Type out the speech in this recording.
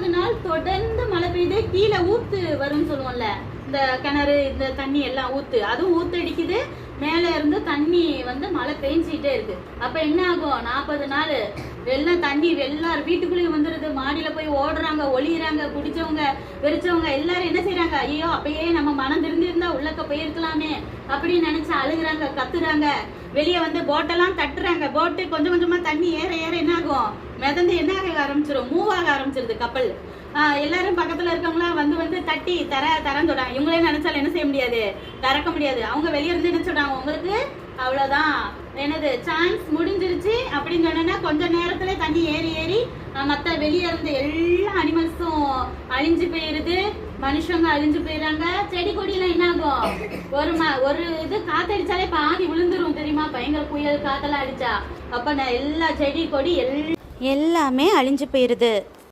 40 நாள் தொடர்ந்து மழை பெய்யுது. கீழே ஊத்து வரும்னு சொல்லுவோம்ல, இந்த கிணறு இந்த தண்ணி எல்லாம் ஊத்து, அதுவும் ஊத்தடிக்குது. மேல இருந்து தண்ணி வந்து மழை பெஞ்சிட்டே இருக்கு. அப்ப என்ன ஆகும்? 40 நாள் வெள்ளம் தண்ணி எல்லாரும் வீட்டுக்குள்ளேயும் வந்துருது. மாடியில போய் ஓடுறாங்க, ஒளியிறாங்க. குடிச்சவங்க வெறிச்சவங்க எல்லாரும் என்ன செய்யறாங்க? ஐயோ, அப்பயே நம்ம மனம் திருந்திருந்தா உள்ளக்க போயிருக்கலாமே அப்படின்னு நினைச்சு அழுகுறாங்க, கத்துறாங்க. வெளியே வந்து போட்டெல்லாம் தட்டுறாங்க. போட்டு கொஞ்சம் கொஞ்சமா தண்ணி ஏற ஏற என்ன ஆகும்? மிதந்து என்ன ஆக ஆரம்பிச்சிடும்? மூவ் ஆக ஆரம்பிச்சிருது கப்பல். எல்லாரும் பக்கத்துல இருக்கவங்களாம் வந்து வந்து தட்டி தரன்னு சொல்றாங்க. இவங்களே நினைச்சாலும் என்ன செய்ய முடியாது, திறக்க முடியாது. அவங்க வெளியே இருந்து என்ன சொல்றாங்க? உங்களுக்கு அவ்வளவுதான், என்னது சான்ஸ் முடிஞ்சிருச்சு அப்படின்னு சொன்னா கொஞ்ச நேரத்துல தண்ணி ஏறி ஏறி மத்த வெளியே இருந்த எல்லா அனிமல்ஸும் அழிஞ்சு போயிருது. மனுஷங்க அழிஞ்சு போயிடுறாங்க. செடி கொடியெல்லாம் என்ன ஆகும்? ஒரு இது காத்தடிச்சாலே பாதி விழுந்துரும் தெரியுமா? பயங்கர புயல் காத்தெல்லாம் அடிச்சா அப்ப எல்லா செடி கொடி எல்லாமே அழிஞ்சு போயிருது.